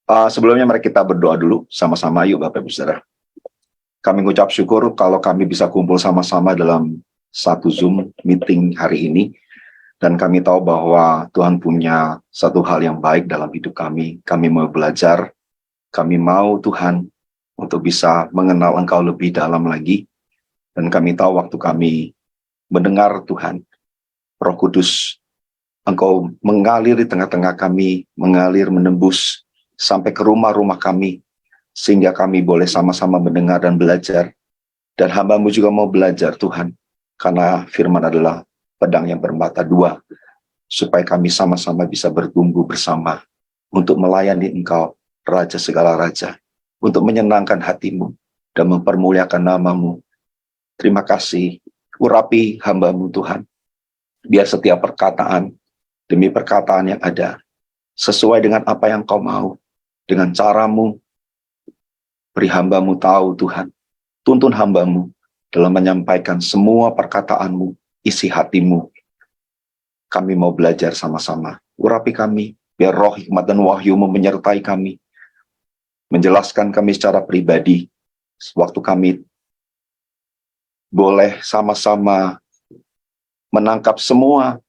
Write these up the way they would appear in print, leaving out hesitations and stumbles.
Sebelumnya mari kita berdoa dulu sama-sama, yuk Bapak Ibu Saudara. Kami mengucap syukur kalau kami bisa kumpul sama-sama dalam satu Zoom meeting hari ini. Dan kami tahu bahwa Tuhan punya satu hal yang baik dalam hidup kami. Kami mau belajar, kami mau Tuhan untuk bisa mengenal Engkau lebih dalam lagi. Dan kami tahu waktu kami mendengar Tuhan, Roh Kudus, Engkau mengalir di tengah-tengah kami, mengalir menembus sampai ke rumah-rumah kami, sehingga kami boleh sama-sama mendengar dan belajar. Dan hamba-Mu juga mau belajar Tuhan, karena firman adalah pedang yang bermata dua, supaya kami sama-sama bisa bertumbuh bersama untuk melayani Engkau, Raja segala Raja, untuk menyenangkan hati-Mu dan mempermuliakan nama-Mu. Terima kasih, urapi hamba-Mu Tuhan, biar setiap perkataan demi perkataan yang ada, sesuai dengan apa yang Kau mau, dengan cara-Mu. Beri hamba-Mu tahu Tuhan, tuntun hamba-Mu dalam menyampaikan semua perkataan-Mu, isi hati-Mu. Kami mau belajar sama-sama. Urapi kami, biar roh hikmat dan wahyu-Mu menyertai kami, menjelaskan kami secara pribadi, waktu kami boleh sama-sama menangkap semua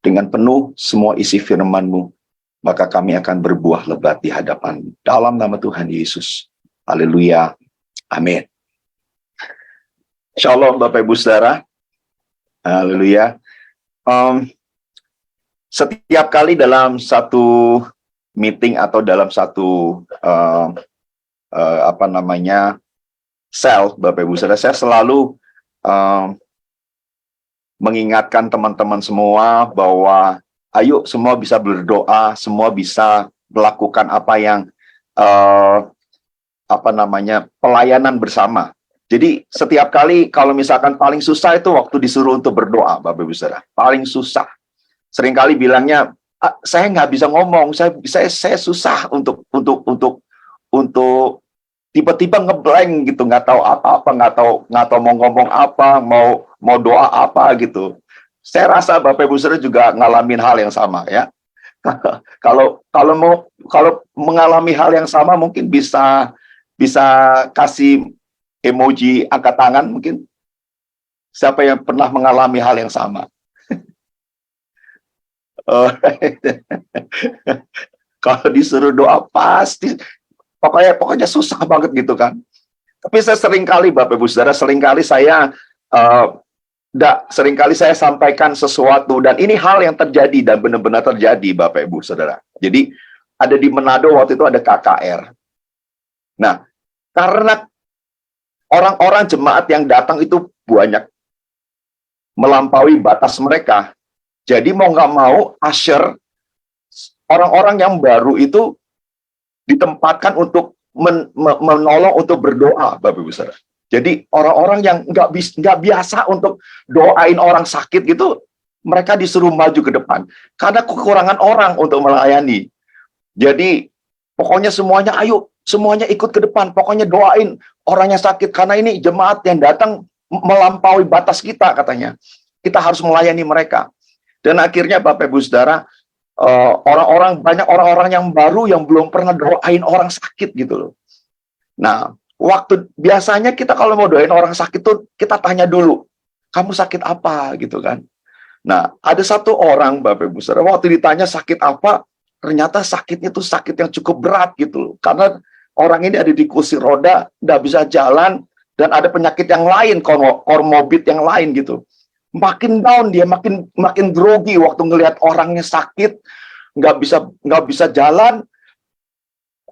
dengan penuh semua isi firman-Mu, maka kami akan berbuah lebat di hadapan-Mu. Dalam nama Tuhan Yesus. Haleluya. Amin. Shalom Bapak Ibu Saudara. Haleluya. Setiap kali dalam satu meeting atau dalam satu sel, Bapak Ibu Saudara, saya selalu mengingatkan teman-teman semua bahwa ayo semua bisa berdoa, semua bisa melakukan apa yang pelayanan bersama. Jadi setiap kali kalau misalkan paling susah itu waktu disuruh untuk berdoa, Bapak Ibu Saudara, paling susah. Seringkali bilangnya, saya nggak bisa ngomong, saya susah untuk tiba-tiba ngeblank gitu, nggak tahu apa-apa, nggak tahu mau ngomong apa, mau doa apa gitu. Saya rasa Bapak Ibu Saudara juga ngalamin hal yang sama ya. Kalau mengalami hal yang sama mungkin bisa kasih emoji angkat tangan mungkin. Siapa yang pernah mengalami hal yang sama? Kalau disuruh doa pasti pokoknya susah banget gitu kan. Tapi saya seringkali Bapak Ibu Saudara, seringkali saya sampaikan sesuatu, dan ini hal yang terjadi dan benar-benar terjadi Bapak Ibu Saudara. Jadi ada di Manado waktu itu ada KKR. Nah, karena orang-orang jemaat yang datang itu banyak, melampaui batas mereka. Jadi mau nggak mau, usher, orang-orang yang baru itu ditempatkan untuk menolong untuk berdoa, Bapak Ibu Saudara. Jadi orang-orang yang nggak biasa untuk doain orang sakit gitu, mereka disuruh maju ke depan karena kekurangan orang untuk melayani. Jadi pokoknya semuanya ikut ke depan, pokoknya doain orang yang sakit, karena ini jemaat yang datang melampaui batas kita katanya. Kita harus melayani mereka. Dan akhirnya Bapak Ibu Saudara, banyak orang-orang yang baru yang belum pernah doain orang sakit gitu loh. Nah, biasanya kita kalau mau doain orang sakit tuh kita tanya dulu, kamu sakit apa gitu kan. Nah, ada satu orang Bapak Ibu Saudara, waktu ditanya sakit apa, ternyata sakitnya tuh sakit yang cukup berat gitu loh. Karena orang ini ada di kursi roda, nggak bisa jalan, dan ada penyakit yang lain, komorbid yang lain gitu. Makin down dia, makin grogi waktu ngelihat orangnya sakit, nggak bisa jalan,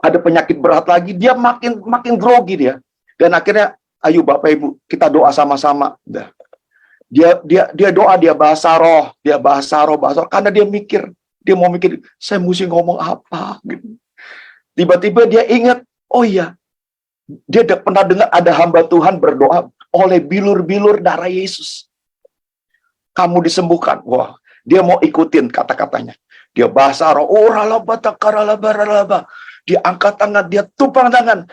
ada penyakit berat lagi, dia makin grogi dia. Dan akhirnya, ayo Bapak Ibu, kita doa sama-sama. Dia doa, dia bahasa roh, karena dia mau mikir, saya mesti ngomong apa gitu. Tiba-tiba dia ingat, oh iya, dia pernah dengar ada hamba Tuhan berdoa oleh bilur-bilur darah Yesus, kamu disembuhkan. Wah, dia mau ikutin kata-katanya. Dia bahasa roh, dia angkat tangan, dia tumpang tangan.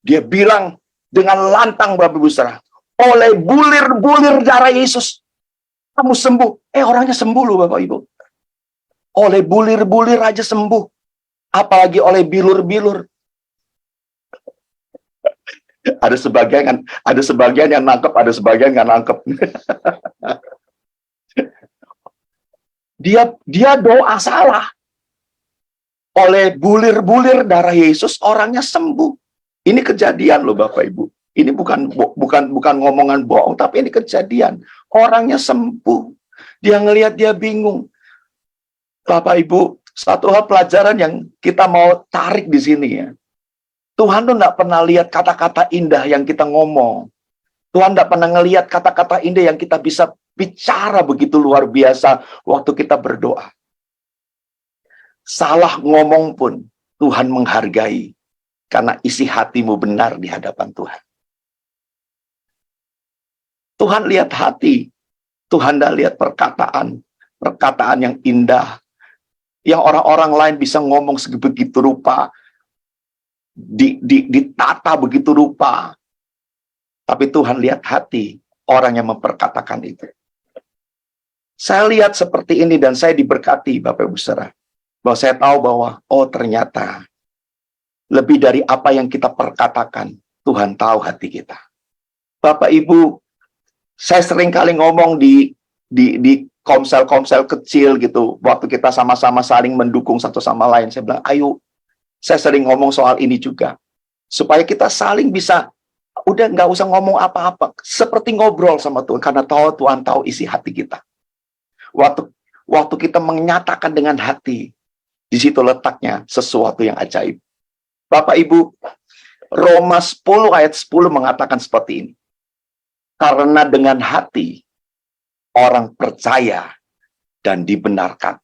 Dia bilang dengan lantang Bapak Ibu Saudara, oleh bulir-bulir darah Yesus, kamu sembuh. Orangnya sembuh loh Bapak Ibu. Oleh bulir-bulir aja sembuh. apalagi oleh bilur-bilur. Ada sebagian yang nangkep, ada sebagian nggak nangkep. Dia doa salah. Oleh bulir-bulir darah Yesus, orangnya sembuh. Ini kejadian loh Bapak Ibu. Ini bukan ngomongan bohong, tapi ini kejadian. Orangnya sembuh. Dia ngelihat, dia bingung. Bapak Ibu, satu hal pelajaran yang kita mau tarik di sini ya. Tuhan tuh nggak pernah lihat kata-kata indah yang kita ngomong. Tuhan nggak pernah ngelihat kata-kata indah yang kita bisa bicara begitu luar biasa waktu kita berdoa. Salah ngomong pun Tuhan menghargai karena isi hatimu benar di hadapan Tuhan. Tuhan lihat hati, Tuhan dah lihat perkataan yang indah, yang orang-orang lain bisa ngomong sebegitu rupa, ditata begitu rupa, tapi Tuhan lihat hati orang yang memperkatakan itu. Saya lihat seperti ini dan saya diberkati Bapak Ibu Saudara. Bahwa saya tahu bahwa, oh ternyata, lebih dari apa yang kita perkatakan, Tuhan tahu hati kita. Bapak Ibu, saya sering kali ngomong di komsel-komsel kecil gitu, waktu kita sama-sama saling mendukung satu sama lain, saya bilang, ayo, saya sering ngomong soal ini juga. Supaya kita saling bisa, udah nggak usah ngomong apa-apa, seperti ngobrol sama Tuhan, karena Tuhan tahu isi hati kita. Waktu kita menyatakan dengan hati, di situ letaknya sesuatu yang ajaib. Bapak Ibu, Roma 10 ayat 10 mengatakan seperti ini. Karena dengan hati orang percaya dan dibenarkan.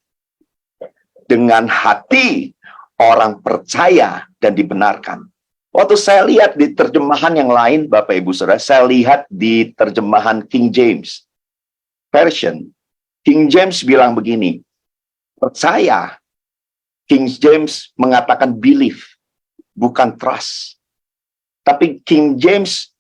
Dengan hati orang percaya dan dibenarkan. Waktu saya lihat di terjemahan yang lain, Bapak Ibu Saudara, saya lihat di terjemahan King James Version. King James bilang begini, percaya. King James mengatakan believe, bukan trust. Tapi King James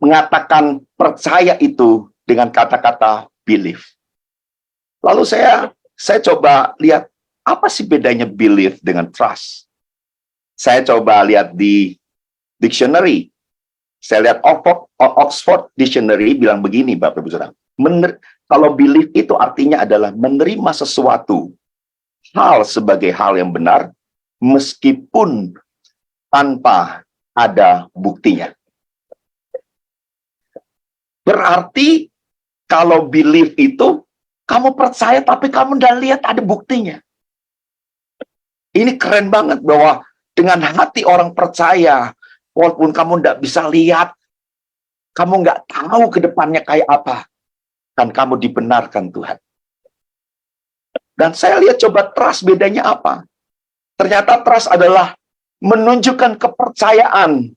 mengatakan percaya itu dengan kata-kata believe. Lalu saya coba lihat, apa sih bedanya believe dengan trust? Saya coba lihat di dictionary. Saya lihat Oxford Dictionary bilang begini, Bapak Ibu Saudara. Kalau believe itu artinya adalah menerima sesuatu hal sebagai hal yang benar meskipun tanpa ada buktinya. Berarti kalau believe itu kamu percaya tapi kamu tidak lihat ada buktinya. Ini keren banget bahwa dengan hati orang percaya, walaupun kamu tidak bisa lihat, kamu nggak tahu ke depannya kayak apa, kan kamu dibenarkan Tuhan. Dan saya lihat coba trust bedanya apa. Ternyata trust adalah menunjukkan kepercayaan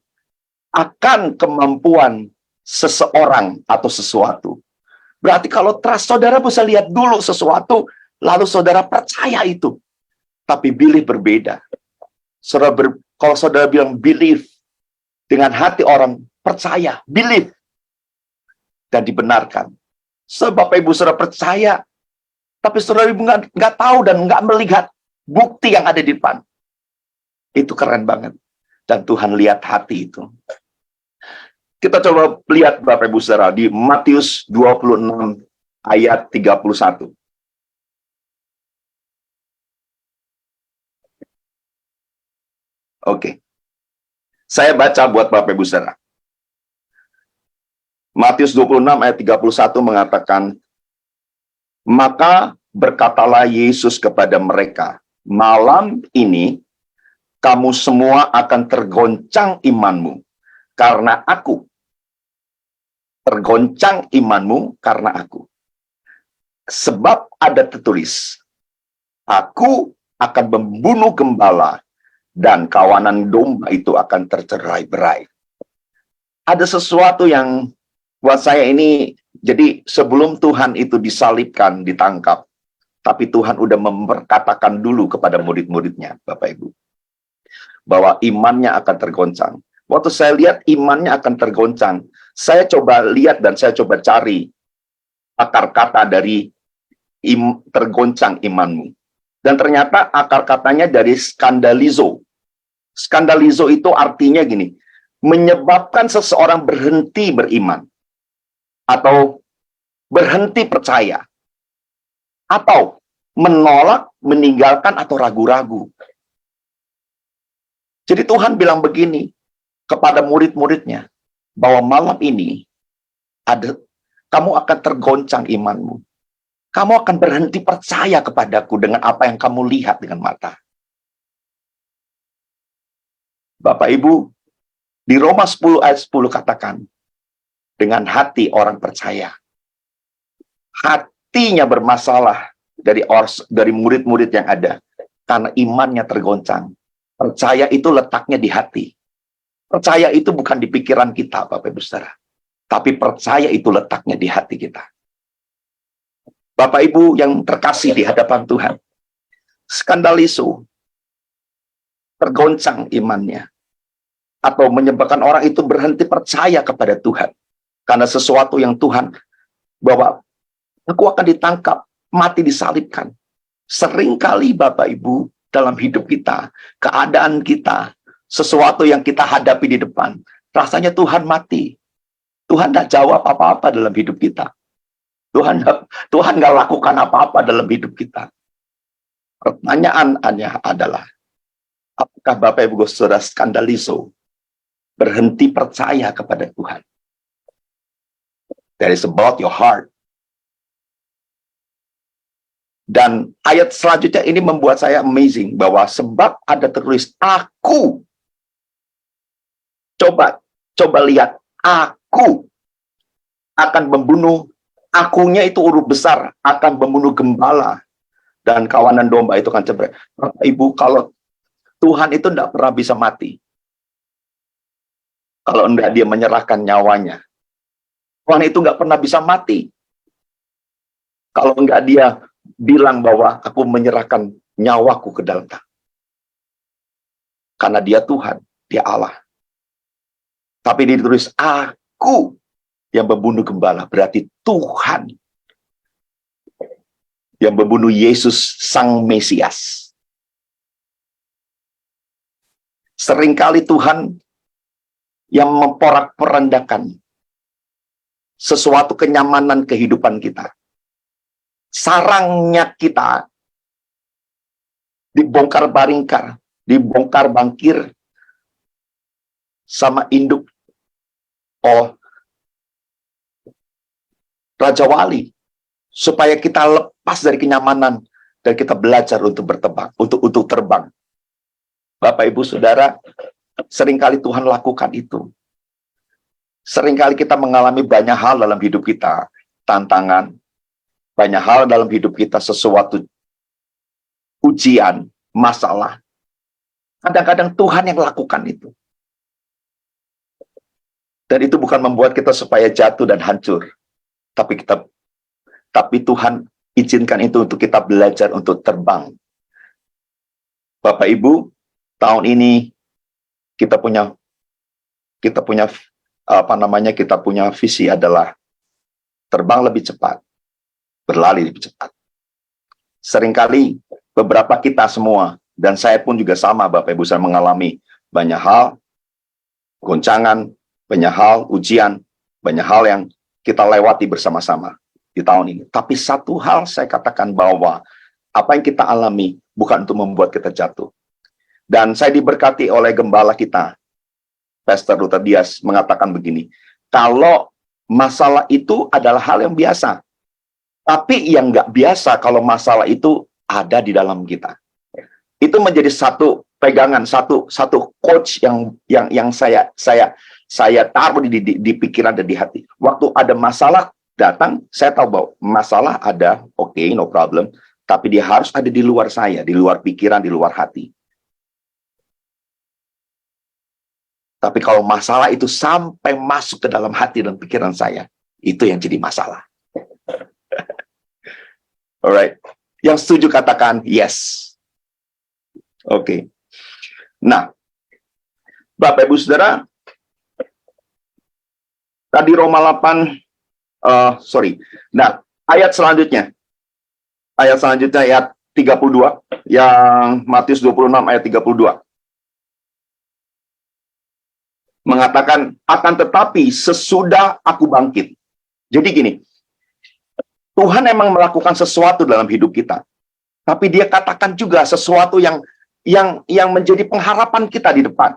akan kemampuan seseorang atau sesuatu. Berarti kalau trust, saudara bisa lihat dulu sesuatu, lalu saudara percaya itu. Tapi believe berbeda. Kalau saudara bilang believe, dengan hati orang percaya, believe, dan dibenarkan. Sebab Bapak Ibu saudara percaya, tapi saudara Ibu nggak tahu dan nggak melihat bukti yang ada di depan. Itu keren banget. Dan Tuhan lihat hati itu. Kita coba lihat Bapak Ibu saudara di Matius 26 ayat 31. Oke. Saya baca buat Bapak Ibu saudara. Matius 26 ayat 31 mengatakan, maka berkatalah Yesus kepada mereka, malam ini kamu semua akan tergoncang imanmu karena aku. Tergoncang imanmu karena aku. Sebab ada tertulis, aku akan membunuh gembala dan kawanan domba itu akan tercerai-berai. Ada sesuatu yang buat saya ini, jadi sebelum Tuhan itu disalibkan, ditangkap, tapi Tuhan udah memperkatakan dulu kepada murid-muridnya, Bapak Ibu, bahwa imannya akan tergoncang. Waktu saya lihat imannya akan tergoncang, saya coba lihat dan saya coba cari akar kata dari tergoncang imanmu. Dan ternyata akar katanya dari skandalizo. Skandalizo itu artinya gini, menyebabkan seseorang berhenti beriman, atau berhenti percaya, atau menolak, meninggalkan, atau ragu-ragu. Jadi Tuhan bilang begini kepada murid-muridnya, bahwa malam ini kamu akan tergoncang imanmu. Kamu akan berhenti percaya kepadaku dengan apa yang kamu lihat dengan mata. Bapak Ibu, di Roma 10 ayat 10 katakan, dengan hati orang percaya. Hatinya bermasalah dari murid-murid yang ada, karena imannya tergoncang. Percaya itu letaknya di hati. Percaya itu bukan di pikiran kita, Bapak Ibu Saudara. Tapi percaya itu letaknya di hati kita. Bapak Ibu yang terkasih di hadapan Tuhan, skandalizo, tergoncang imannya, atau menyebabkan orang itu berhenti percaya kepada Tuhan. Karena sesuatu yang Tuhan, bahwa aku akan ditangkap, mati disalibkan. Seringkali Bapak Ibu, dalam hidup kita, keadaan kita, sesuatu yang kita hadapi di depan, rasanya Tuhan mati. Tuhan tidak jawab apa-apa dalam hidup kita. Tuhan nggak lakukan apa-apa dalam hidup kita. Pertanyaannya adalah, apakah Bapak Ibu Saudara skandalizo, berhenti percaya kepada Tuhan? That is about your heart. Dan ayat selanjutnya ini membuat saya amazing, bahwa sebab ada tertulis aku. Coba lihat, aku akan membunuh. Akunya itu huruf besar, akan membunuh gembala dan kawanan domba itu kan cebrek. Ibu, kalau Tuhan itu tidak pernah bisa mati. Kalau enggak dia menyerahkan nyawanya. Tuhan itu nggak pernah bisa mati. Kalau enggak dia bilang bahwa aku menyerahkan nyawaku ke dalam tangan. Karena dia Tuhan, dia Allah. Tapi ditulis aku yang membunuh gembala, berarti Tuhan yang membunuh Yesus Sang Mesias. Seringkali Tuhan yang memporak-porandakan sesuatu kenyamanan kehidupan kita. Sarangnya kita dibongkar-baringkar, dibongkar-bangkir sama induk Raja Wali, supaya kita lepas dari kenyamanan dan kita belajar untuk berterbang, untuk terbang. Bapak Ibu Saudara, seringkali Tuhan lakukan itu. Seringkali kita mengalami banyak hal dalam hidup kita, tantangan, banyak hal dalam hidup kita, sesuatu ujian, masalah. Kadang-kadang Tuhan yang lakukan itu. Dan itu bukan membuat kita supaya jatuh dan hancur. Tapi Tuhan izinkan itu untuk kita belajar untuk terbang. Bapak Ibu, tahun ini kita punya visi adalah terbang lebih cepat, berlari lebih cepat. Seringkali beberapa kita semua, dan saya pun juga sama, Bapak Ibu, saya mengalami banyak hal, goncangan, banyak hal, ujian, banyak hal yang kita lewati bersama-sama di tahun ini. Tapi satu hal saya katakan, bahwa apa yang kita alami bukan untuk membuat kita jatuh. Dan saya diberkati oleh gembala kita, Pastor Luther Dias, mengatakan begini, kalau masalah itu adalah hal yang biasa, tapi yang nggak biasa kalau masalah itu ada di dalam kita. Itu menjadi satu pegangan, satu coach yang saya taruh di pikiran dan di hati. Waktu ada masalah datang, saya tahu bahwa masalah ada, oke, no problem, tapi dia harus ada di luar saya, di luar pikiran, di luar hati. Tapi kalau masalah itu sampai masuk ke dalam hati dan pikiran saya, itu yang jadi masalah. Alright. Yang setuju katakan yes. Oke. Nah, Bapak Ibu Saudara, tadi Roma 8, Nah, ayat selanjutnya. Ayat selanjutnya ayat 32, yang Matius 26 ayat 32. Mengatakan, akan tetapi sesudah aku bangkit. Jadi gini, Tuhan emang melakukan sesuatu dalam hidup kita. Tapi dia katakan juga sesuatu yang menjadi pengharapan kita di depan.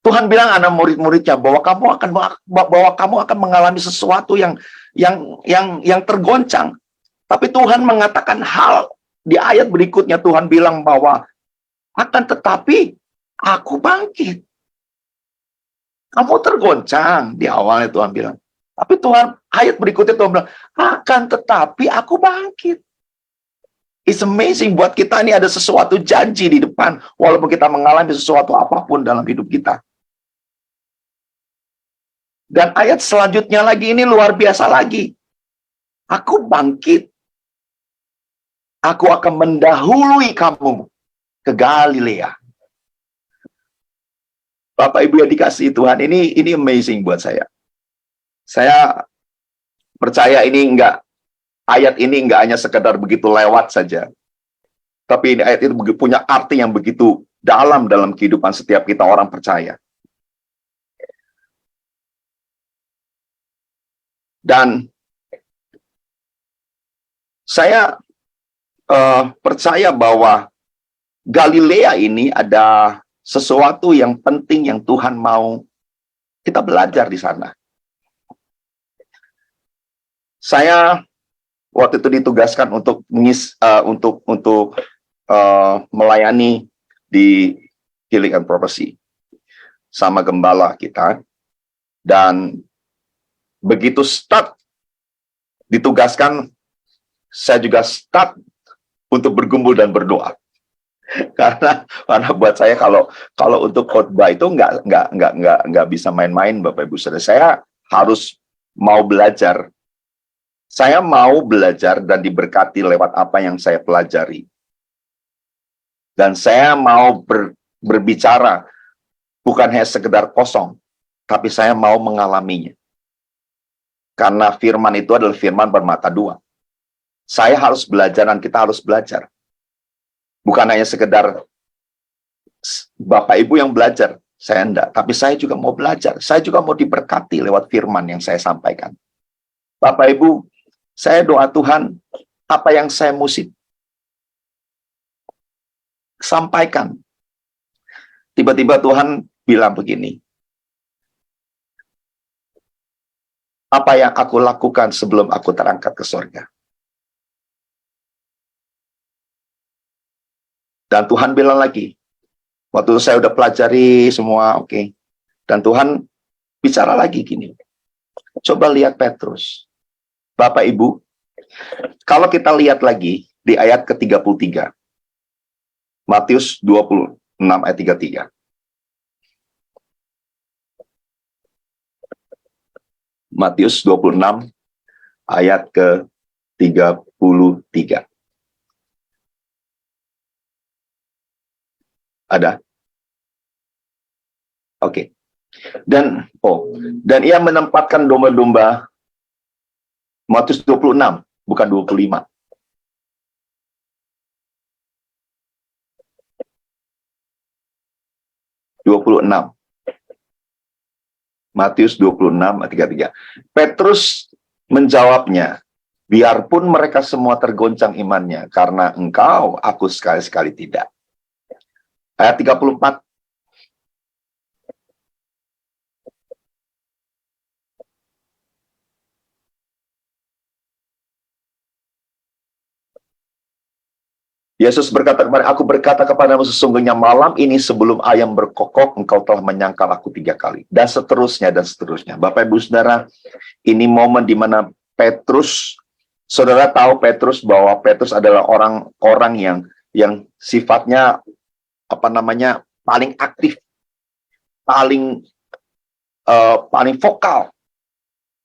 Tuhan bilang anak murid-muridnya bahwa kamu akan mengalami sesuatu yang tergoncang. Tapi Tuhan mengatakan hal di ayat berikutnya. Tuhan bilang bahwa akan tetapi aku bangkit. Kamu tergoncang di awalnya Tuhan bilang. Tapi Tuhan, ayat berikutnya Tuhan bilang, akan tetapi aku bangkit. It's amazing, buat kita ini ada sesuatu janji di depan, walaupun kita mengalami sesuatu apapun dalam hidup kita. Dan ayat selanjutnya lagi ini luar biasa lagi. Aku bangkit. Aku akan mendahului kamu ke Galilea. Bapak Ibu yang dikasihi Tuhan, ini amazing buat saya. Saya percaya ayat ini enggak hanya sekedar begitu lewat saja. Tapi ini ayat itu punya arti yang begitu dalam kehidupan setiap kita orang percaya. Dan saya percaya bahwa Galilea ini ada sesuatu yang penting yang Tuhan mau kita belajar di sana. Saya waktu itu ditugaskan untuk melayani di Healing and Prophecy sama gembala kita. Dan begitu start ditugaskan, saya juga start untuk bergumul dan berdoa. Karena buat saya kalau untuk khotbah itu nggak bisa main-main, Bapak Ibu Saudara. Saya harus mau belajar. Saya mau belajar dan diberkati lewat apa yang saya pelajari. Dan saya mau berbicara bukan hanya sekedar kosong, tapi saya mau mengalaminya. Karena firman itu adalah firman bermata dua. Saya harus belajar dan kita harus belajar. Bukan hanya sekedar Bapak Ibu yang belajar, saya enggak. Tapi saya juga mau belajar. Saya juga mau diberkati lewat firman yang saya sampaikan. Bapak Ibu, saya doa Tuhan, apa yang saya mesti sampaikan. Tiba-tiba Tuhan bilang begini, apa yang aku lakukan sebelum aku terangkat ke surga. Dan Tuhan bilang lagi, waktu saya udah pelajari semua, oke. Dan Tuhan bicara lagi gini, coba lihat Petrus. Bapak Ibu, kalau kita lihat lagi di ayat ke-33, Matius 26 ayat 33. Matius 26 ayat ke-33. Ada? Oke. Dan ia menempatkan domba-domba, Matius 26, bukan 25. Matius 26 ayat 33. Petrus menjawabnya, biarpun mereka semua tergoncang imannya, karena engkau, aku sekali-sekali tidak. Ayat 34. Yesus berkata kepada, aku berkata kepadamu sesungguhnya malam ini sebelum ayam berkokok, engkau telah menyangkal aku 3 kali. Dan seterusnya, dan seterusnya. Bapak Ibu Saudara, ini momen di mana Petrus, saudara tahu Petrus bahwa Petrus adalah orang yang sifatnya, paling aktif, paling vokal,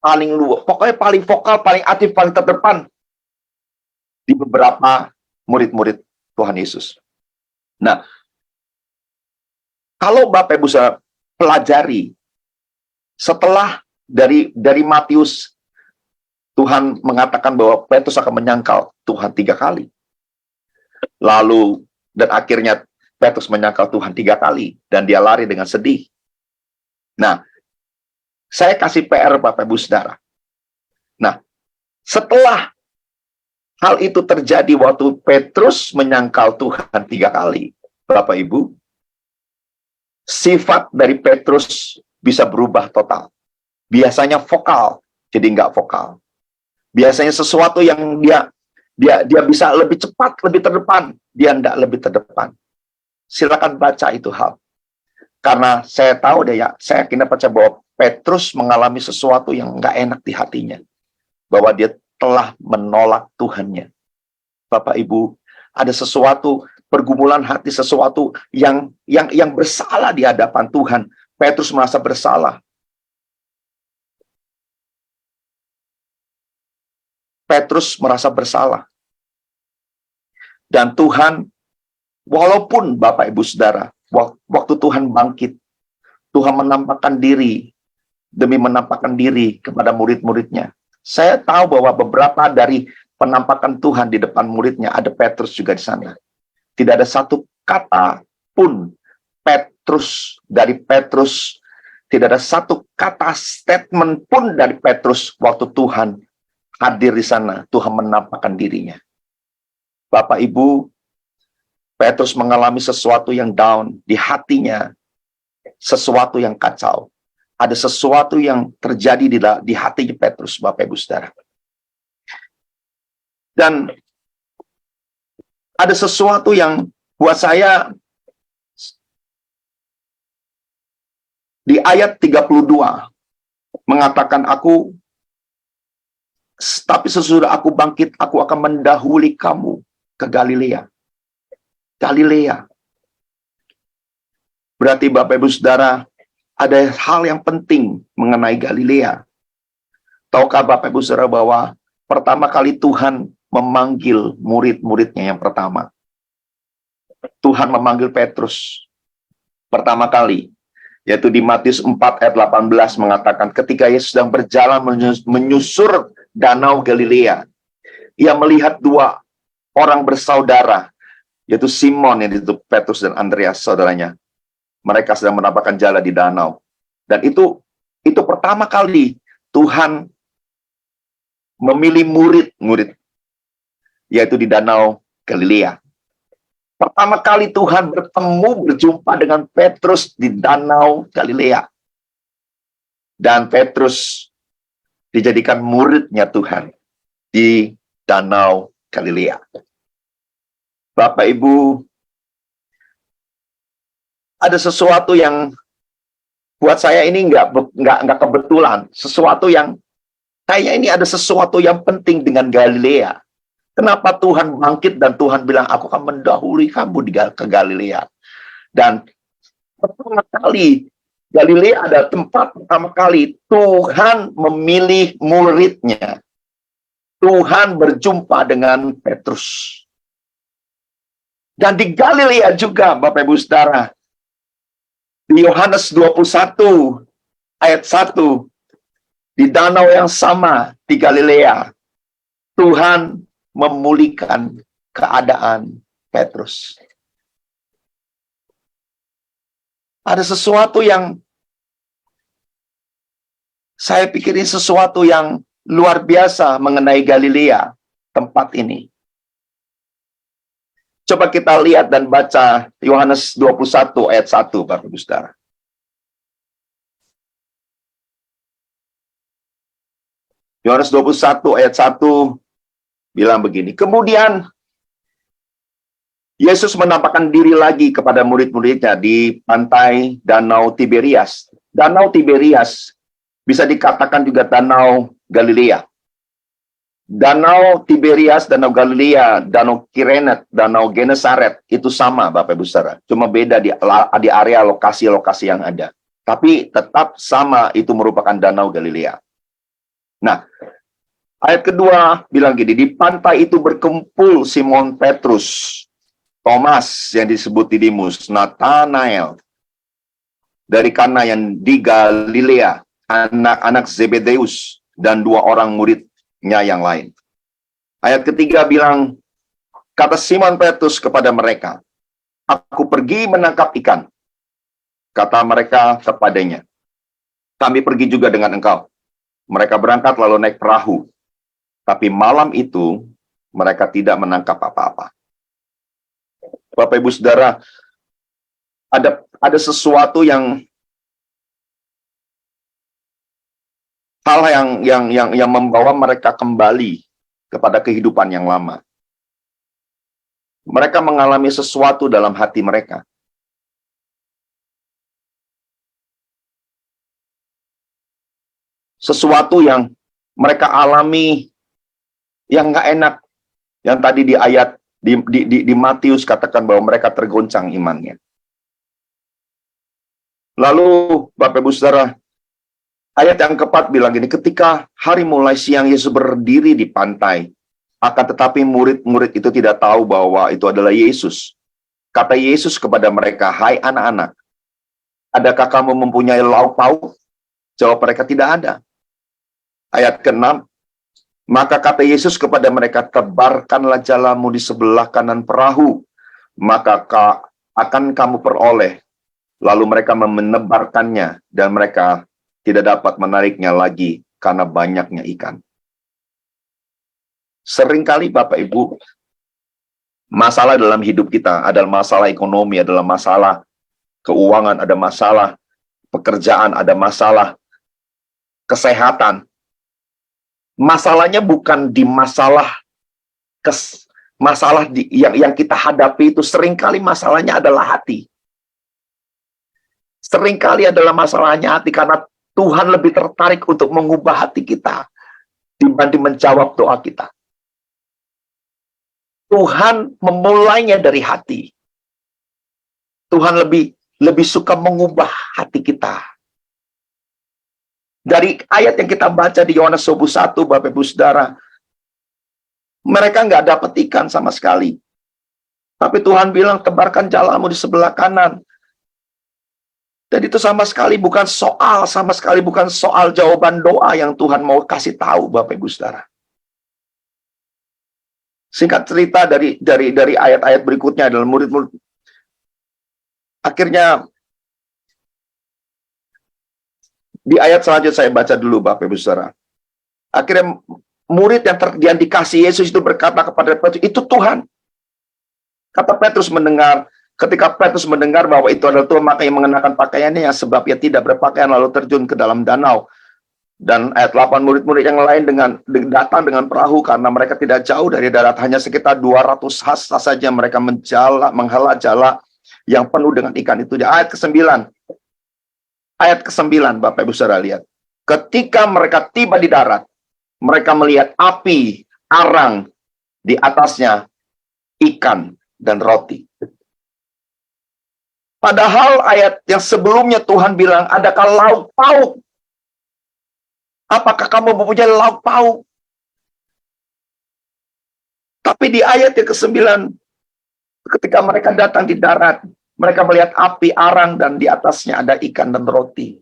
paling luas, pokoknya paling vokal, paling aktif, paling terdepan di beberapa murid-murid Tuhan Yesus. Nah, kalau Bapak Ibu bisa pelajari setelah dari Matius Tuhan mengatakan bahwa Petrus akan menyangkal Tuhan 3 kali. Lalu, dan akhirnya Petrus menyangkal Tuhan 3 kali. Dan dia lari dengan sedih. Nah, saya kasih PR Bapak Ibu Saudara. Nah, setelah hal itu terjadi waktu Petrus menyangkal Tuhan 3 kali, Bapak Ibu, sifat dari Petrus bisa berubah total. Biasanya vokal, jadi nggak vokal. Biasanya sesuatu yang dia bisa lebih cepat, lebih terdepan, dia nggak lebih terdepan. Silakan baca itu hal. Karena saya tahu deh ya, saya yakin percaya bahwa Petrus mengalami sesuatu yang nggak enak di hatinya. Bahwa dia telah menolak Tuhannya. Bapak Ibu, ada sesuatu pergumulan hati, sesuatu yang bersalah di hadapan Tuhan. Petrus merasa bersalah. Petrus merasa bersalah. Dan Tuhan, walaupun Bapak Ibu Saudara, waktu Tuhan bangkit, Tuhan menampakkan diri, demi menampakkan diri kepada murid-muridnya. Saya tahu bahwa beberapa dari penampakan Tuhan di depan muridnya, ada Petrus juga di sana. Tidak ada satu kata pun dari Petrus, tidak ada satu kata statement pun dari Petrus waktu Tuhan hadir di sana, Tuhan menampakkan dirinya. Bapak Ibu, Petrus mengalami sesuatu yang down di hatinya, sesuatu yang kacau. Ada sesuatu yang terjadi di hatinya Petrus, Bapak Ibu Saudara. Dan ada sesuatu yang buat saya di ayat 32 mengatakan tapi sesudah aku bangkit, aku akan mendahului kamu ke Galilea. Galilea. Berarti Bapak Ibu Saudara, ada hal yang penting mengenai Galilea. Tahukah Bapak Ibu Saudara bahwa pertama kali Tuhan memanggil murid-muridnya yang pertama. Tuhan memanggil Petrus pertama kali. Yaitu di Matius 4 ayat 18 mengatakan ketika Yesus sedang berjalan menyusur danau Galilea, ia melihat 2 orang bersaudara, yaitu Simon yang itu Petrus dan Andreas saudaranya. Mereka sedang menampakkan jala di danau. Dan itu pertama kali Tuhan memilih murid, yaitu di danau Galilea. Pertama kali Tuhan berjumpa dengan Petrus di danau Galilea. Dan Petrus dijadikan muridnya Tuhan di danau Galilea. Bapak Ibu, ada sesuatu yang buat saya ini nggak kebetulan. Sesuatu yang kayaknya ini ada sesuatu yang penting dengan Galilea. Kenapa Tuhan bangkit dan Tuhan bilang, aku akan mendahului kamu ke Galilea. Dan pertama kali, Galilea ada tempat pertama kali Tuhan memilih muridnya. Tuhan berjumpa dengan Petrus. Dan di Galilea juga, Bapak Ibu Saudara, di Yohanes 21 ayat 1, di danau yang sama di Galilea, Tuhan memulihkan keadaan Petrus. Ada sesuatu yang saya pikirin sesuatu yang luar biasa mengenai Galilea, tempat ini. Coba kita lihat dan baca Yohanes 21 ayat 1, Bapak Ibu Saudara. Yohanes 21 ayat 1 bilang begini, kemudian Yesus menampakkan diri lagi kepada murid-muridnya di pantai Danau Tiberias. Danau Tiberias bisa dikatakan juga Danau Galilea. Danau Tiberias, Danau Galilea, Danau Kirenet, Danau Genesaret, itu sama Bapak Ibu Saudara. Cuma beda di area lokasi-lokasi yang ada. Tapi tetap sama, itu merupakan Danau Galilea. Nah, ayat kedua bilang gini, di pantai itu berkumpul Simon Petrus, Thomas yang disebut Didimus, Nathanael dari Kana yang di Galilea, anak-anak Zebedeus, dan 2 orang murid yang lain. Ayat ketiga bilang, kata Simon Petrus kepada mereka, aku pergi menangkap ikan. Kata mereka kepadanya, kami pergi juga dengan engkau. Mereka berangkat lalu naik perahu. Tapi malam itu mereka tidak menangkap apa-apa. Bapak Ibu Saudara, ada sesuatu yang hal yang membawa mereka kembali kepada kehidupan yang lama. Mereka mengalami sesuatu dalam hati mereka. Sesuatu yang mereka alami yang nggak enak. Yang tadi di ayat di Matius katakan bahwa mereka tergoncang imannya. Lalu Bapak Ibu Saudara, ayat yang keempat bilang gini, ketika hari mulai siang Yesus berdiri di pantai, akan tetapi murid-murid itu tidak tahu bahwa itu adalah Yesus. Kata Yesus kepada mereka, hai anak-anak, adakah kamu mempunyai lauk pauk? Jawab mereka, tidak ada. Ayat ke-6, maka kata Yesus kepada mereka, tebarkanlah jalamu di sebelah kanan perahu, maka akan kamu peroleh. Lalu mereka menebarkannya, dan mereka tidak dapat menariknya lagi karena banyaknya ikan. Seringkali Bapak Ibu, masalah dalam hidup kita adalah masalah ekonomi, adalah masalah keuangan, ada masalah pekerjaan, ada masalah kesehatan. Masalahnya bukan di masalah yang kita hadapi itu, seringkali masalahnya adalah hati. Seringkali adalah masalahnya hati karena Tuhan lebih tertarik untuk mengubah hati kita dibanding menjawab doa kita. Tuhan memulainya dari hati. Tuhan lebih suka mengubah hati kita. Dari ayat yang kita baca di Yohanes 21, Bapak Ibu Saudara, mereka nggak dapat ikan sama sekali. Tapi Tuhan bilang, tebarkan jalamu di sebelah kanan. Dan itu sama sekali bukan soal jawaban doa yang Tuhan mau kasih tahu, Bapak Ibu Saudara. Singkat cerita dari ayat-ayat berikutnya adalah murid-murid. Akhirnya di ayat selanjutnya saya baca dulu, Bapak Ibu Saudara. Akhirnya murid yang dikasih Yesus itu berkata kepada Petrus, itu Tuhan. Kata Petrus ketika Petrus mendengar bahwa itu adalah Tuhan, maka ia mengenakan pakaiannya yang sebab ia tidak berpakaian lalu terjun ke dalam danau. Dan ayat 8, murid-murid yang lain datang dengan perahu karena mereka tidak jauh dari darat, hanya sekitar 200 hasta saja mereka menghela jala yang penuh dengan ikan itu. Di ayat ke-9, Bapak Ibu Saudara lihat. Ketika mereka tiba di darat, mereka melihat api, arang, di atasnya ikan dan roti. Padahal ayat yang sebelumnya Tuhan bilang, adakah lauk pauk? Apakah kamu mempunyai lauk pauk? Tapi di ayat yang ke-9, ketika mereka datang di darat, mereka melihat api, arang, dan di atasnya ada ikan dan roti.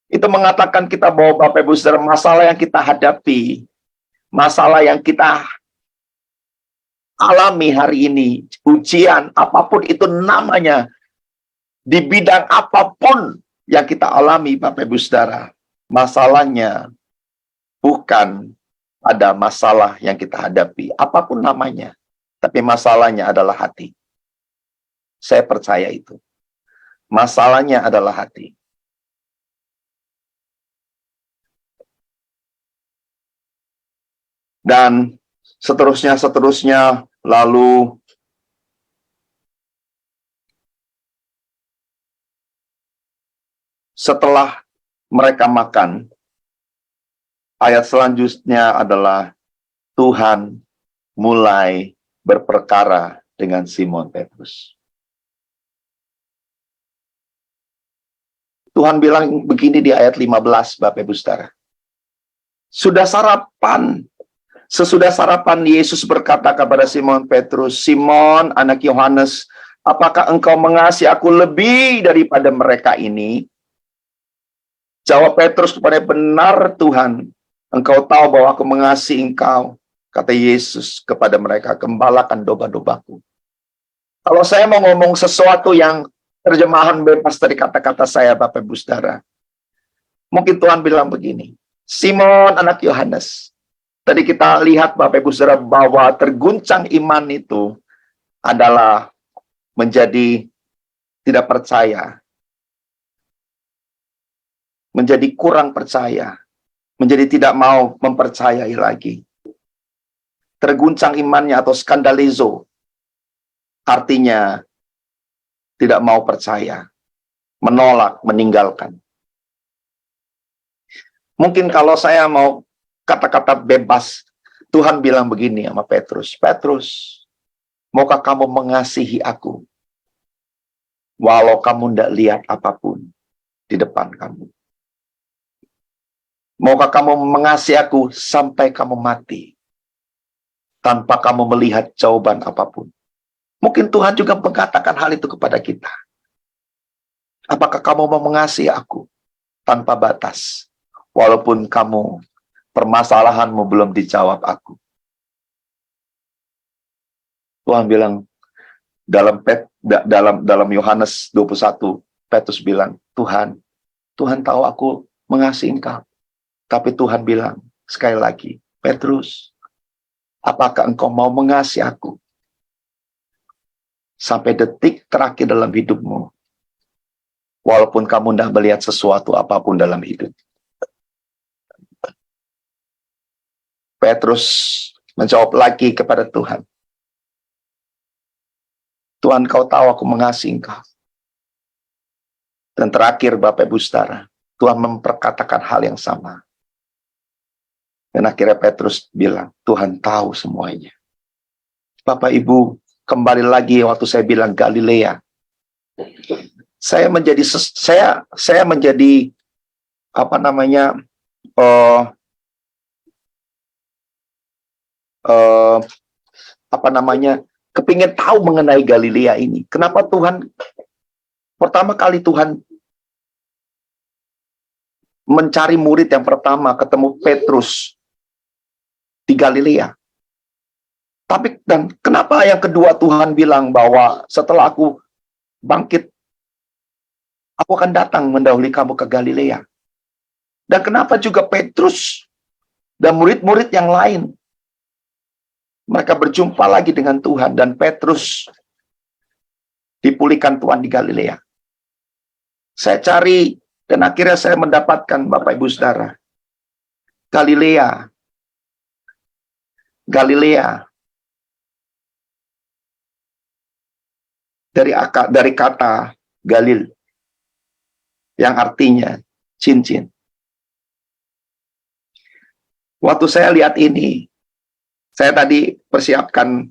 Itu mengatakan kita bahwa Bapak Ibu Saudara, masalah yang kita hadapi, masalah yang kita alami hari ini, ujian, apapun itu namanya, di bidang apapun yang kita alami, Bapak Ibu Saudara, masalahnya bukan ada masalah yang kita hadapi, apapun namanya, tapi masalahnya adalah hati. Saya percaya itu. Masalahnya adalah hati. Dan seterusnya, lalu setelah mereka makan, ayat selanjutnya adalah Tuhan mulai berperkara dengan Simon Petrus. Tuhan bilang begini di ayat 15, Bapak Ibu Saudara. Sesudah sarapan, Yesus berkata kepada Simon Petrus, Simon, anak Yohanes, apakah engkau mengasihi aku lebih daripada mereka ini? Jawab Petrus kepada, benar Tuhan, Engkau tahu bahwa aku mengasihi engkau. Kata Yesus kepada mereka, gembalakan domba-dombaku. Kalau saya mau ngomong sesuatu yang terjemahan bebas dari kata-kata saya, Bapak Ibu Saudara, mungkin Tuhan bilang begini, Simon anak Yohanes. Tadi kita lihat Bapak Ibu Saudara bahwa terguncang iman itu adalah menjadi tidak percaya, menjadi kurang percaya, menjadi tidak mau mempercayai lagi. Terguncang imannya atau skandalizo, artinya tidak mau percaya, menolak, meninggalkan. Mungkin kalau saya mau kata-kata bebas, Tuhan bilang begini sama Petrus, Petrus, maukah kamu mengasihi aku, walau kamu tidak lihat apapun di depan kamu? Maukah kamu mengasihi aku sampai kamu mati, tanpa kamu melihat jawaban apapun? Mungkin Tuhan juga mengatakan hal itu kepada kita. Apakah kamu mau mengasihi aku tanpa batas, walaupun kamu permasalahanmu belum dijawab aku? Tuhan bilang dalam Yohanes 21, Petrus bilang, Tuhan tahu aku mengasihi engkau. Tapi Tuhan bilang sekali lagi, Petrus, apakah engkau mau mengasihi aku sampai detik terakhir dalam hidupmu, walaupun kamu tidak melihat sesuatu apapun dalam hidup? Petrus menjawab lagi kepada Tuhan, Tuhan, kau tahu aku mengasihi engkau. Dan terakhir Bapak Ibu Saudara, Tuhan memperkatakan hal yang sama. Dan akhirnya Petrus bilang, Tuhan tahu semuanya. Bapak Ibu, kembali lagi waktu saya bilang Galilea. Saya menjadi kepingin tahu mengenai Galilea ini. Kenapa Tuhan pertama kali Tuhan mencari murid yang pertama ketemu Petrus di Galilea? Dan kenapa yang kedua Tuhan bilang bahwa setelah aku bangkit, aku akan datang mendahului kamu ke Galilea? Dan kenapa juga Petrus dan murid-murid yang lain, mereka berjumpa lagi dengan Tuhan, dan Petrus dipulihkan Tuhan di Galilea? Saya cari, dan akhirnya saya mendapatkan, Bapak Ibu Saudara, Galilea dari kata Galil, yang artinya cincin. Waktu saya lihat ini, saya tadi persiapkan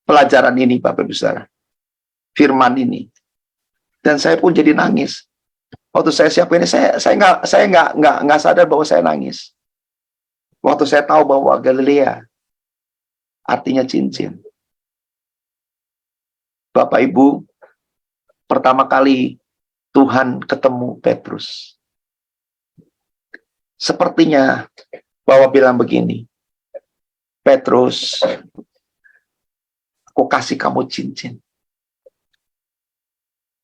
pelajaran ini, Bapak Ibu Saudara, firman ini, dan saya pun jadi nangis. Waktu saya siap ini, saya nggak sadar bahwa saya nangis. Waktu saya tahu bahwa Galilea artinya cincin. Bapak Ibu, pertama kali Tuhan ketemu Petrus, sepertinya bahwa bilang begini, Petrus, aku kasih kamu cincin.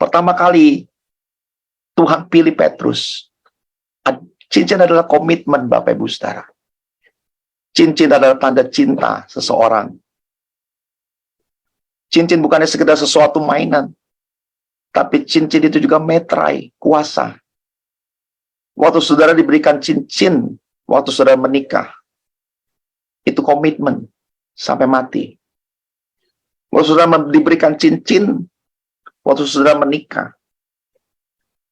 Pertama kali Tuhan pilih Petrus. Cincin adalah komitmen, Bapak Ibu Saudara. Cincin adalah tanda cinta seseorang. Cincin bukannya sekedar sesuatu mainan, tapi cincin itu juga meterai, kuasa. Waktu saudara diberikan cincin, waktu saudara menikah, itu komitmen sampai mati. Waktu saudara diberikan cincin, waktu saudara menikah,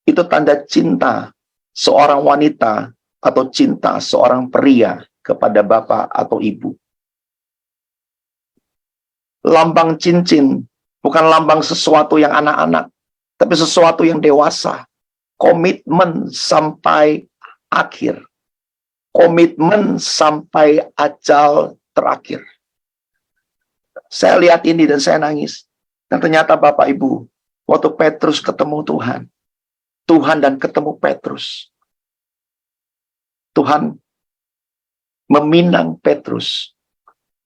itu tanda cinta seorang wanita atau cinta seorang pria kepada bapak atau ibu. Lambang cincin bukan lambang sesuatu yang anak-anak, tapi sesuatu yang dewasa. Komitmen sampai akhir. Komitmen sampai ajal terakhir. Saya lihat ini dan saya nangis. Dan ternyata Bapak Ibu, waktu Petrus ketemu Tuhan, Tuhan dan ketemu Petrus. Tuhan meminang Petrus.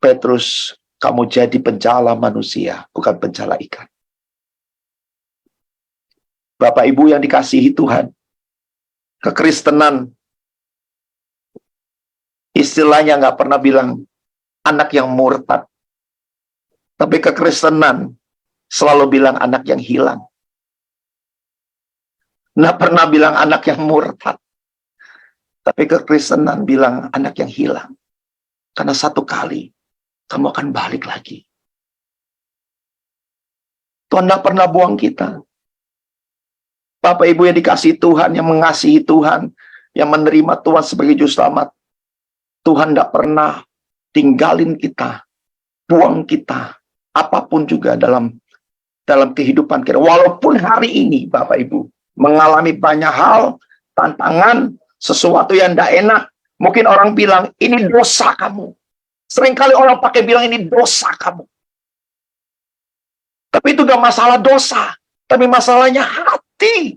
Petrus, kamu jadi penjala manusia, bukan penjala ikan. Bapak Ibu yang dikasihi Tuhan, kekristenan istilahnya nggak pernah bilang anak yang murtad. Tapi kekristenan selalu bilang anak yang hilang. Nggak pernah bilang anak yang murtad. Tapi kekristenan bilang anak yang hilang. Karena satu kali kamu akan balik lagi. Tuhan nggak pernah buang kita. Bapak Ibu yang dikasihi Tuhan, yang mengasihi Tuhan, yang menerima Tuhan sebagai juru selamat, Tuhan nggak pernah tinggalin kita, buang kita, apapun juga dalam kehidupan kita. Walaupun hari ini Bapak Ibu mengalami banyak hal, tantangan, sesuatu yang tidak enak. Mungkin orang bilang, ini dosa kamu. Seringkali orang pakai bilang, ini dosa kamu. Tapi itu gak masalah dosa. Tapi masalahnya hati.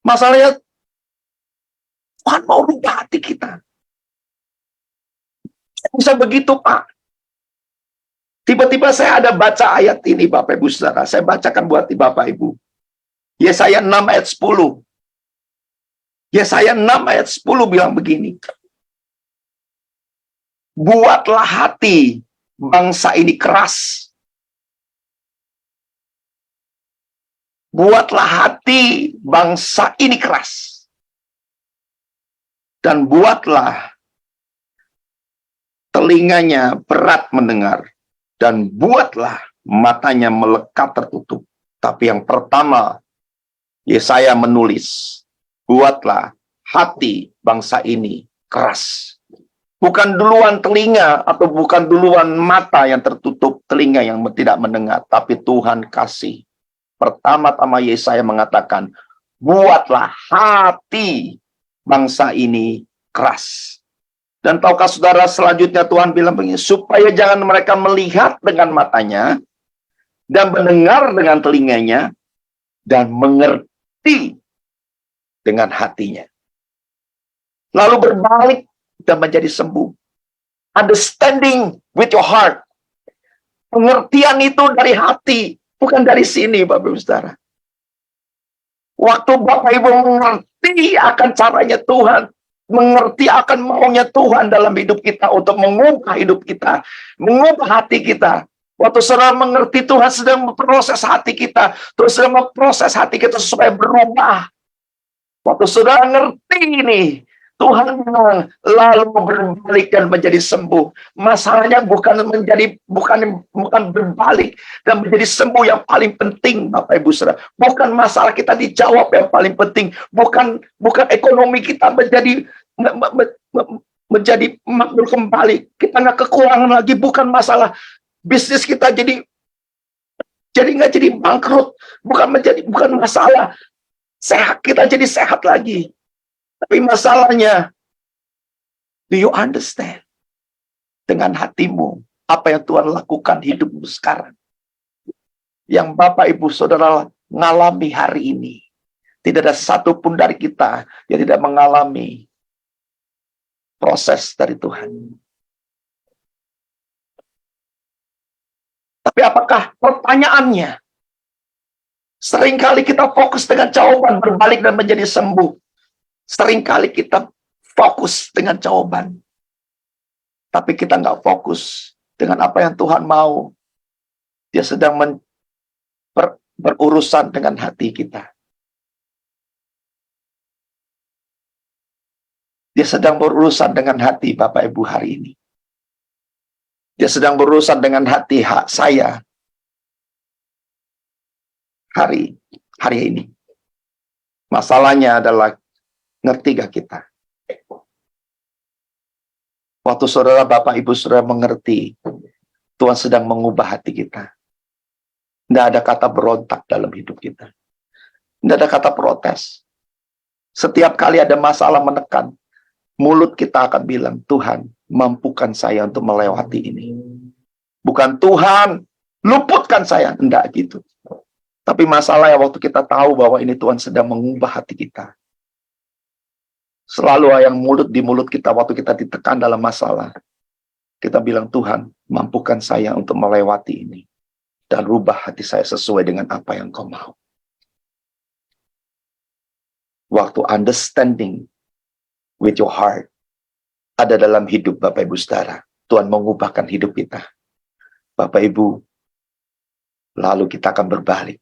Masalahnya, Tuhan mau rubah hati kita. Bisa begitu, Pak. Tiba-tiba saya ada baca ayat ini, Bapak Ibu Saudara. Saya bacakan buat Bapak Ibu. Yesaya 6 ayat 10. Yesaya 6 ayat 10 bilang begini. Buatlah hati bangsa ini keras. Buatlah hati bangsa ini keras. Dan buatlah telinganya berat mendengar. Dan buatlah matanya melekat tertutup. Tapi yang pertama, Yesaya menulis, buatlah hati bangsa ini keras. Bukan duluan telinga atau bukan duluan mata yang tertutup, telinga yang tidak mendengar. Tapi Tuhan kasih. Pertama-tama Yesaya mengatakan, buatlah hati bangsa ini keras. Dan tahukah saudara, selanjutnya Tuhan bilang begini, supaya jangan mereka melihat dengan matanya, dan mendengar dengan telinganya, dan mengerti dengan hatinya. Lalu berbalik dan menjadi sembuh. Understanding with your heart. Pengertian itu dari hati, bukan dari sini, Bapak Ibu Saudara. Waktu Bapak Ibu mengerti akan caranya Tuhan, mengerti akan maunya Tuhan dalam hidup kita untuk mengubah hidup kita, mengubah hati kita. Waktu saudara mengerti Tuhan sedang memproses hati kita, terus sedang memproses hati kita supaya berubah. Waktu saudara ngerti ini, Tuhan bilang, lalu berbalik dan menjadi sembuh. Masalahnya bukan berbalik dan menjadi sembuh yang paling penting, Bapak Ibu Saudara. Bukan masalah kita dijawab yang paling penting. Bukan ekonomi kita menjadi makmur kembali. Kita nggak kekurangan lagi. Bukan masalah bisnis kita jadi nggak jadi bangkrut. Bukan masalah sehat kita jadi sehat lagi. Tapi masalahnya, do you understand dengan hatimu apa yang Tuhan lakukan hidupmu sekarang? Yang Bapak Ibu Saudara ngalami hari ini. Tidak ada satupun dari kita yang tidak mengalami proses dari Tuhan. Tapi apakah pertanyaannya? Seringkali kita fokus dengan jawaban berbalik dan menjadi sembuh. Seringkali kita fokus dengan jawaban. Tapi kita nggak fokus dengan apa yang Tuhan mau. Dia sedang berurusan dengan hati kita. Dia sedang berurusan dengan hati Bapak Ibu hari ini. Dia sedang berurusan dengan hati saya hari ini. Masalahnya adalah, ngerti gak kita? Waktu saudara, Bapak, Ibu, saudara mengerti, Tuhan sedang mengubah hati kita. Tidak ada kata berontak dalam hidup kita. Tidak ada kata protes. Setiap kali ada masalah menekan, mulut kita akan bilang, Tuhan, mampukan saya untuk melewati ini. Bukan Tuhan, luputkan saya. Tidak gitu. Tapi masalahnya waktu kita tahu bahwa ini Tuhan sedang mengubah hati kita. Selalu yang mulut di mulut kita waktu kita ditekan dalam masalah. Kita bilang, Tuhan, mampukan saya untuk melewati ini. Dan rubah hati saya sesuai dengan apa yang Kau mau. Waktu understanding with your heart ada dalam hidup Bapak Ibu Saudara, Tuhan mengubahkan hidup kita. Bapak Ibu, lalu kita akan berbalik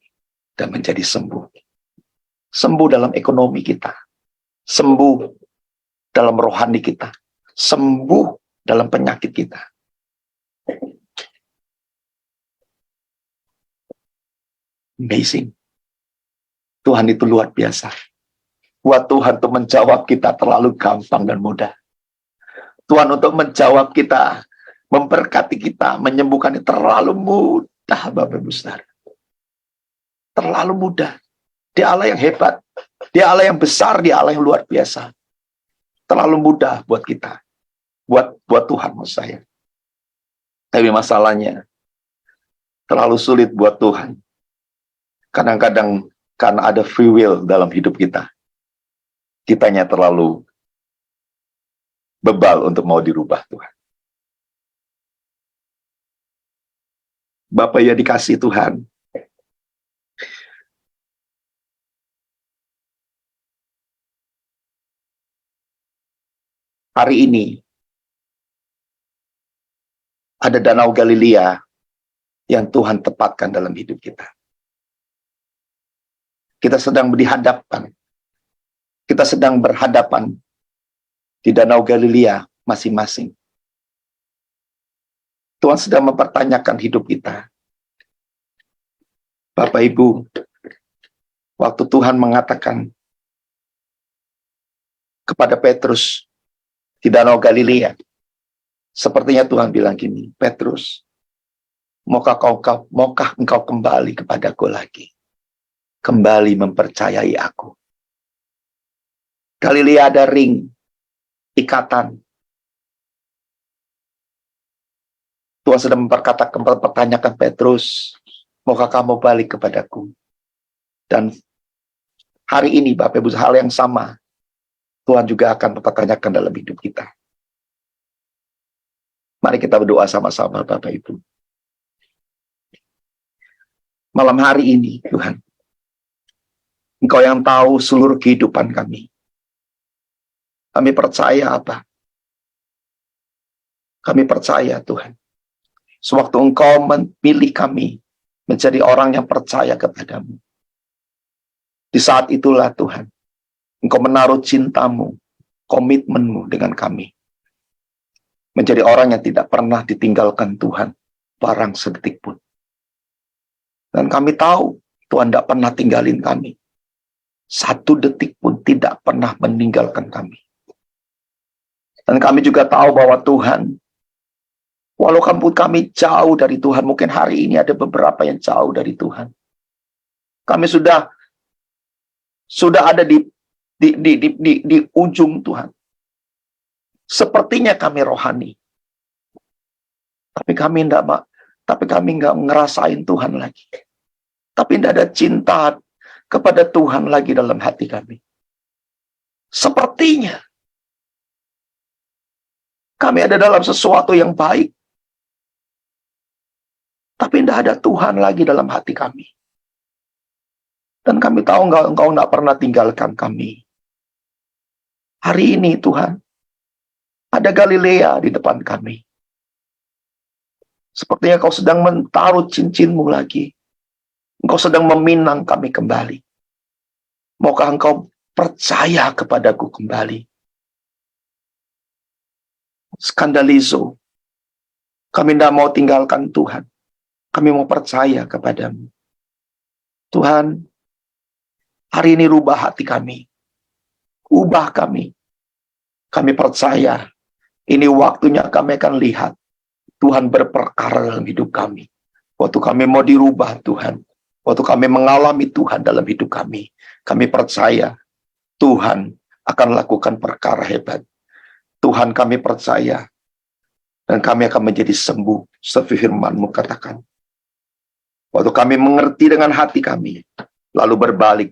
dan menjadi sembuh. Sembuh dalam ekonomi kita. Sembuh dalam rohani kita. Sembuh dalam penyakit kita. Amazing. Tuhan itu luar biasa. Buat Tuhan untuk menjawab kita terlalu gampang dan mudah. Tuhan untuk menjawab kita, memberkati kita, menyembuhkan terlalu mudah, Bapak Ibu Saudara. Terlalu mudah. Dia Allah yang hebat. Dia Allah yang besar, dia Allah yang luar biasa. Terlalu mudah buat kita. Buat Tuhan maksud saya. Tapi masalahnya terlalu sulit buat Tuhan. Kadang-kadang karena ada free will dalam hidup kita. Kitanya terlalu bebal untuk mau dirubah Tuhan. Bapak ya dikasih Tuhan. Hari ini ada Danau Galilea yang Tuhan tepatkan dalam hidup kita. Kita sedang dihadapkan. Kita sedang berhadapan di Danau Galilea masing-masing. Tuhan sedang mempertanyakan hidup kita. Bapak Ibu, waktu Tuhan mengatakan kepada Petrus di Danau Galilea, sepertinya Tuhan bilang gini, Petrus, maukah engkau kembali kepadaku lagi? Kembali mempercayai aku. Galilea ada ring, ikatan. Tuhan sedang mempertanyakan Petrus, maukah kamu balik kepadaku? Dan hari ini Bapak Ibu hal yang sama, Tuhan juga akan mempertanyakan dalam hidup kita. Mari kita berdoa sama-sama Bapak Ibu. Malam hari ini Tuhan, Engkau yang tahu seluruh kehidupan kami. Kami percaya apa? Kami percaya Tuhan. Sewaktu Engkau memilih kami menjadi orang yang percaya kepadamu. Di saat itulah Tuhan, Engkau menaruh cintamu, komitmenmu dengan kami. Menjadi orang yang tidak pernah ditinggalkan Tuhan, barang sedetik pun. Dan kami tahu, Tuhan tidak pernah tinggalin kami. Satu detik pun tidak pernah meninggalkan kami. Dan kami juga tahu bahwa Tuhan, walaupun kami jauh dari Tuhan, mungkin hari ini ada beberapa yang jauh dari Tuhan. Kami sudah ada di ujung Tuhan. Sepertinya kami rohani. Tapi kami enggak ngerasain Tuhan lagi. Tapi tidak ada cinta kepada Tuhan lagi dalam hati kami. Sepertinya kami ada dalam sesuatu yang baik. Tapi tidak ada Tuhan lagi dalam hati kami. Dan kami tahu Engkau tidak pernah tinggalkan kami. Hari ini Tuhan, ada Galilea di depan kami. Sepertinya Kau sedang mentaruh cincinmu lagi. Engkau sedang meminang kami kembali. Maukah Engkau percaya kepadaku kembali? Skandalizo. Kami tidak mau tinggalkan Tuhan. Kami mau percaya kepadamu. Tuhan, hari ini rubah hati kami. Ubah kami. Kami percaya. Ini waktunya kami akan lihat Tuhan berperkara dalam hidup kami. Waktu kami mau dirubah Tuhan. Waktu kami mengalami Tuhan dalam hidup kami. Kami percaya Tuhan akan lakukan perkara hebat. Tuhan kami percaya. Dan kami akan menjadi sembuh. Sefirman-Mu katakan. Waktu kami mengerti dengan hati kami, lalu berbalik,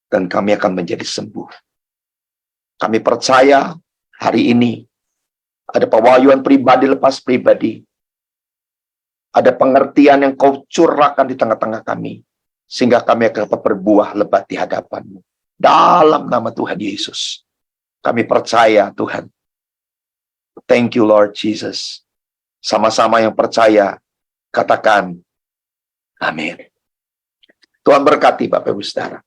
dan kami akan menjadi sembuh. Kami percaya hari ini ada pewahyuan pribadi lepas pribadi. Ada pengertian yang kau curahkan di tengah-tengah kami. Sehingga kami akan berbuah lebat di hadapan-Mu. Dalam nama Tuhan Yesus. Kami percaya Tuhan. Thank you Lord Jesus. Sama-sama yang percaya, katakan amin. Tuhan berkati Bapak Ibu Saudara.